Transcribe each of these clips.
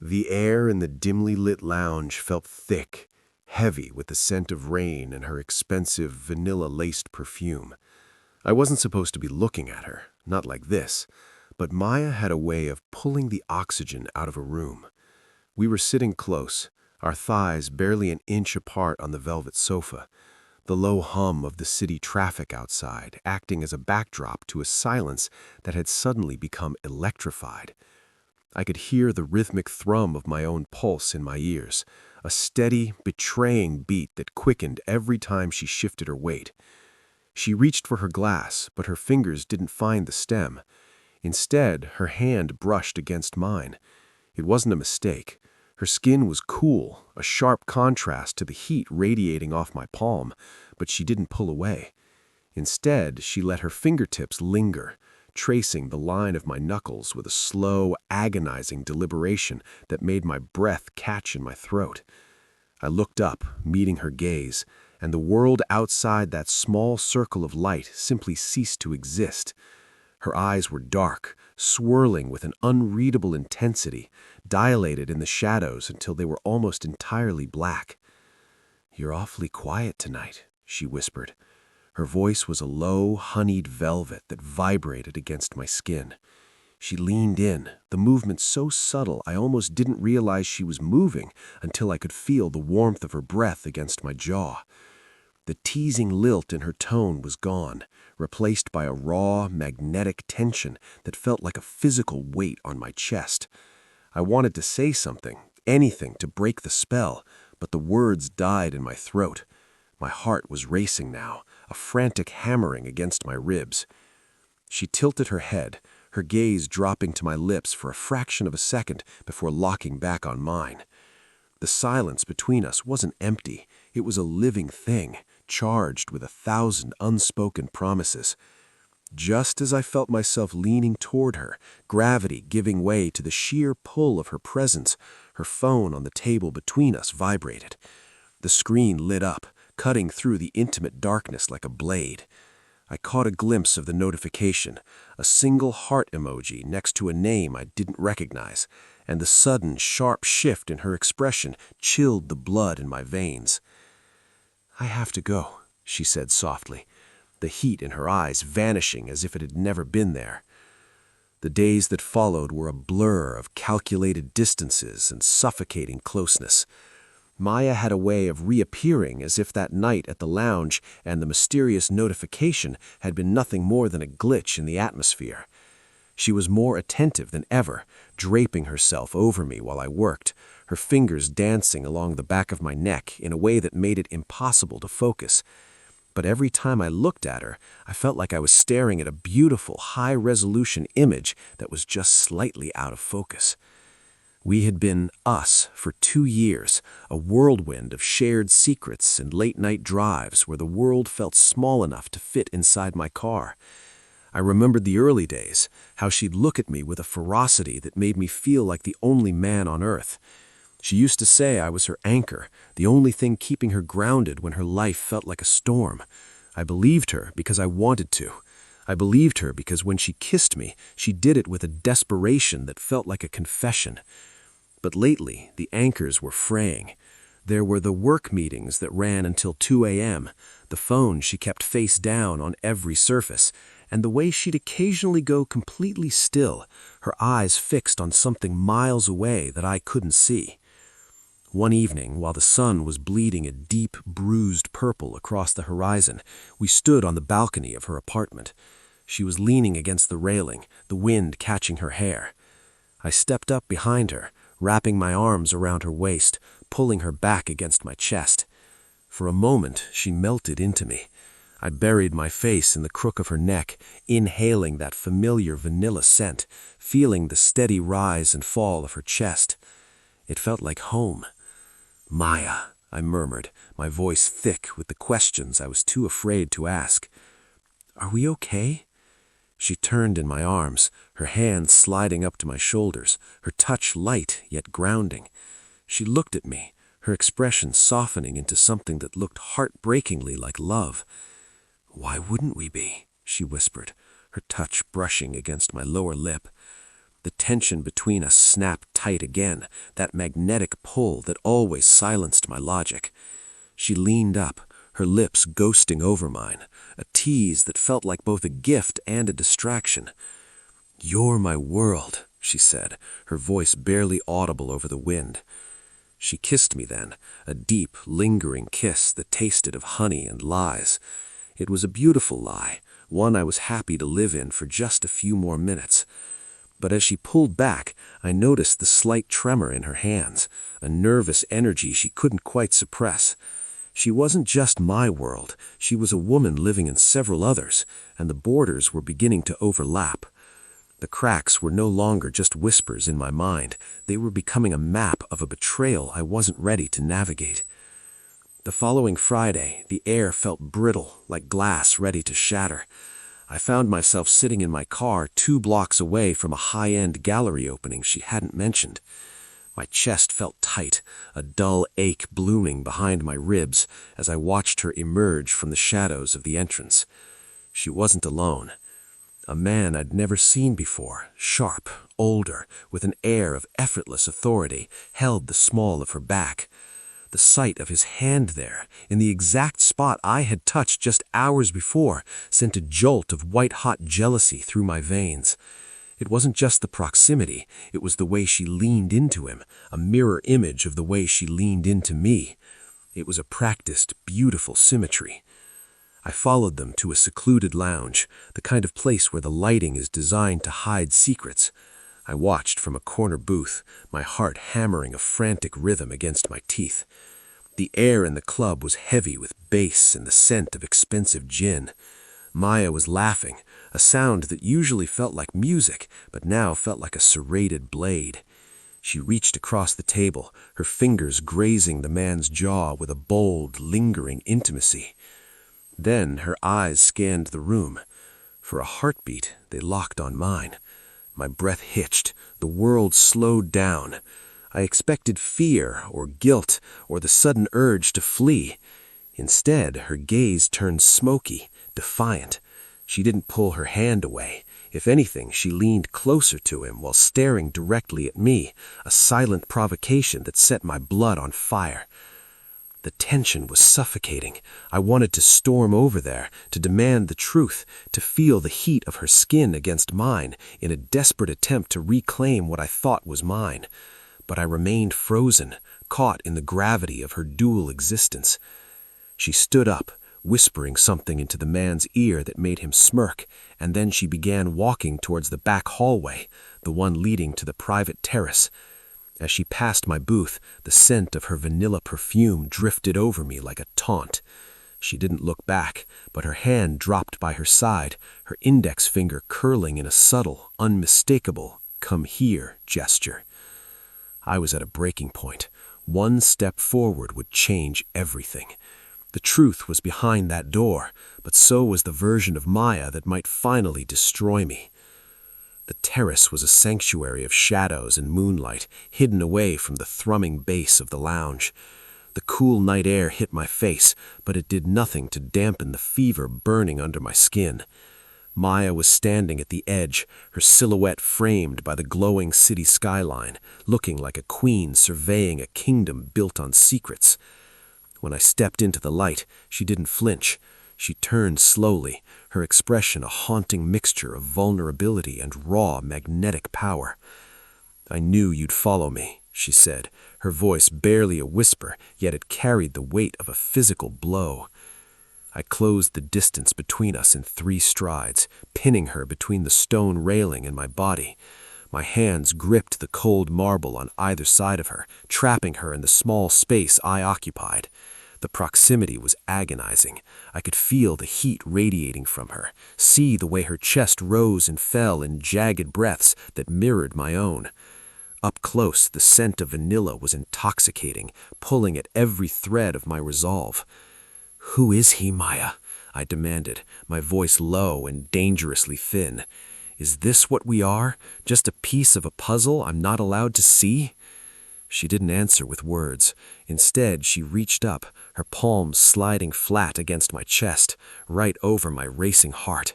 The air in the dimly lit lounge felt thick, heavy with the scent of rain and her expensive vanilla-laced perfume. I wasn't supposed to be looking at her, not like this, but Maya had a way of pulling the oxygen out of a room. We were sitting close, our thighs barely an inch apart on the velvet sofa, the low hum of the city traffic outside acting as a backdrop to a silence that had suddenly become electrified. I could hear the rhythmic thrum of my own pulse in my ears, a steady, betraying beat that quickened every time she shifted her weight. She reached for her glass, but her fingers didn't find the stem. Instead, her hand brushed against mine. It wasn't a mistake. Her skin was cool, a sharp contrast to the heat radiating off my palm, but she didn't pull away. Instead, she let her fingertips linger, tracing the line of my knuckles with a slow, agonizing deliberation that made my breath catch in my throat. I looked up, meeting her gaze, and the world outside that small circle of light simply ceased to exist. Her eyes were dark, swirling with an unreadable intensity, dilated in the shadows until they were almost entirely black. "You're awfully quiet tonight," she whispered. Her voice was a low, honeyed velvet that vibrated against my skin. She leaned in, the movement so subtle I almost didn't realize she was moving until I could feel the warmth of her breath against my jaw. The teasing lilt in her tone was gone, replaced by a raw, magnetic tension that felt like a physical weight on my chest. I wanted to say something, anything to break the spell, but the words died in my throat. My heart was racing now, a frantic hammering against my ribs. She tilted her head, her gaze dropping to my lips for a fraction of a second before locking back on mine. The silence between us wasn't empty, it was a living thing, charged with 1,000 unspoken promises. Just as I felt myself leaning toward her, gravity giving way to the sheer pull of her presence, her phone on the table between us vibrated. The screen lit up, cutting through the intimate darkness like a blade. I caught a glimpse of the notification, a single heart emoji next to a name I didn't recognize, and the sudden, sharp shift in her expression chilled the blood in my veins. "I have to go," she said softly, the heat in her eyes vanishing as if it had never been there. The days that followed were a blur of calculated distances and suffocating closeness. Maya had a way of reappearing as if that night at the lounge and the mysterious notification had been nothing more than a glitch in the atmosphere. She was more attentive than ever, draping herself over me while I worked, her fingers dancing along the back of my neck in a way that made it impossible to focus. But every time I looked at her, I felt like I was staring at a beautiful, high-resolution image that was just slightly out of focus. We had been us for 2 years, a whirlwind of shared secrets and late-night drives where the world felt small enough to fit inside my car. I remembered the early days, how she'd look at me with a ferocity that made me feel like the only man on earth. She used to say I was her anchor, the only thing keeping her grounded when her life felt like a storm. I believed her because I wanted to. I believed her because when she kissed me, she did it with a desperation that felt like a confession. But lately, the anchors were fraying. There were the work meetings that ran until 2 a.m., the phone she kept face down on every surface, and the way she'd occasionally go completely still, her eyes fixed on something miles away that I couldn't see. One evening, while the sun was bleeding a deep, bruised purple across the horizon, we stood on the balcony of her apartment. She was leaning against the railing, the wind catching her hair. I stepped up behind her, wrapping my arms around her waist, pulling her back against my chest. For a moment, she melted into me. I buried my face in the crook of her neck, inhaling that familiar vanilla scent, feeling the steady rise and fall of her chest. It felt like home. "Maya," I murmured, my voice thick with the questions I was too afraid to ask. "Are we okay?" She turned in my arms, her hands sliding up to my shoulders, her touch light yet grounding. She looked at me, her expression softening into something that looked heartbreakingly like love. "Why wouldn't we be?" she whispered, her touch brushing against my lower lip. The tension between us snapped tight again, that magnetic pull that always silenced my logic. She leaned up, her lips ghosting over mine, a tease that felt like both a gift and a distraction. "You're my world," she said, her voice barely audible over the wind. She kissed me then, a deep, lingering kiss that tasted of honey and lies. It was a beautiful lie, one I was happy to live in for just a few more minutes. But as she pulled back, I noticed the slight tremor in her hands, a nervous energy she couldn't quite suppress. She wasn't just my world, she was a woman living in several others, and the borders were beginning to overlap. The cracks were no longer just whispers in my mind, they were becoming a map of a betrayal I wasn't ready to navigate. The following Friday, the air felt brittle, like glass ready to shatter. I found myself sitting in my car 2 blocks away from a high-end gallery opening she hadn't mentioned. My chest felt tight, a dull ache blooming behind my ribs as I watched her emerge from the shadows of the entrance. She wasn't alone. A man I'd never seen before, sharp, older, with an air of effortless authority, held the small of her back. The sight of his hand there, in the exact spot I had touched just hours before, sent a jolt of white-hot jealousy through my veins. It wasn't just the proximity, it was the way she leaned into him, a mirror image of the way she leaned into me. It was a practiced, beautiful symmetry. I followed them to a secluded lounge, the kind of place where the lighting is designed to hide secrets. I watched from a corner booth, my heart hammering a frantic rhythm against my teeth. The air in the club was heavy with bass and the scent of expensive gin. Maya was laughing, a sound that usually felt like music, but now felt like a serrated blade. She reached across the table, her fingers grazing the man's jaw with a bold, lingering intimacy. Then her eyes scanned the room. For a heartbeat, they locked on mine. My breath hitched, the world slowed down. I expected fear or guilt or the sudden urge to flee. Instead, her gaze turned smoky, defiant. She didn't pull her hand away. If anything, she leaned closer to him while staring directly at me, a silent provocation that set my blood on fire. The tension was suffocating. I wanted to storm over there, to demand the truth, to feel the heat of her skin against mine in a desperate attempt to reclaim what I thought was mine. But I remained frozen, caught in the gravity of her dual existence. She stood up, whispering something into the man's ear that made him smirk, and then she began walking towards the back hallway, the one leading to the private terrace. As she passed my booth, the scent of her vanilla perfume drifted over me like a taunt. She didn't look back, but her hand dropped by her side, her index finger curling in a subtle, unmistakable, "come here" gesture. I was at a breaking point. One step forward would change everything. The truth was behind that door, but so was the version of Maya that might finally destroy me. The terrace was a sanctuary of shadows and moonlight, hidden away from the thrumming bass of the lounge. The cool night air hit my face, but it did nothing to dampen the fever burning under my skin. Maya was standing at the edge, her silhouette framed by the glowing city skyline, looking like a queen surveying a kingdom built on secrets. When I stepped into the light, she didn't flinch. She turned slowly, her expression a haunting mixture of vulnerability and raw, magnetic power. "I knew you'd follow me," she said, her voice barely a whisper, yet it carried the weight of a physical blow. I closed the distance between us in 3 strides, pinning her between the stone railing and my body. My hands gripped the cold marble on either side of her, trapping her in the small space I occupied. The proximity was agonizing. I could feel the heat radiating from her, see the way her chest rose and fell in jagged breaths that mirrored my own. Up close, the scent of vanilla was intoxicating, pulling at every thread of my resolve. "Who is he, Maya?" I demanded, my voice low and dangerously thin. "Is this what we are? Just a piece of a puzzle I'm not allowed to see?" She didn't answer with words. Instead, she reached up, her palms sliding flat against my chest, right over my racing heart.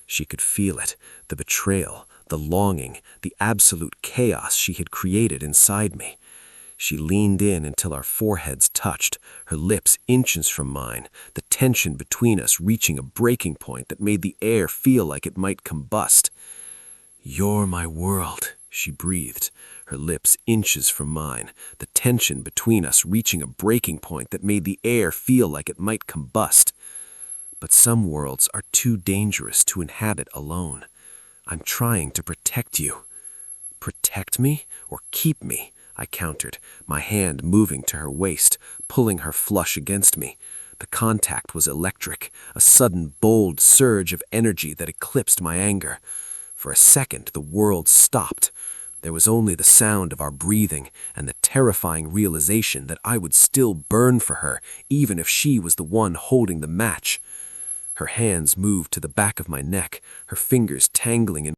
She could feel it, the betrayal, the longing, the absolute chaos she had created inside me. She leaned in until our foreheads touched, her lips inches from mine, the tension between us reaching a breaking point that made the air feel like it might combust. "You're my world," she breathed, her lips inches from mine, the tension between us reaching a breaking point that made the air feel like it might combust. "But some worlds are too dangerous to inhabit alone. I'm trying to protect you." "Protect me or keep me?" I countered, my hand moving to her waist, pulling her flush against me. The contact was electric, a sudden bold surge of energy that eclipsed my anger. For a second, the world stopped. There was only the sound of our breathing and the terrifying realization that I would still burn for her, even if she was the one holding the match. Her hands moved to the back of my neck, her fingers tangling in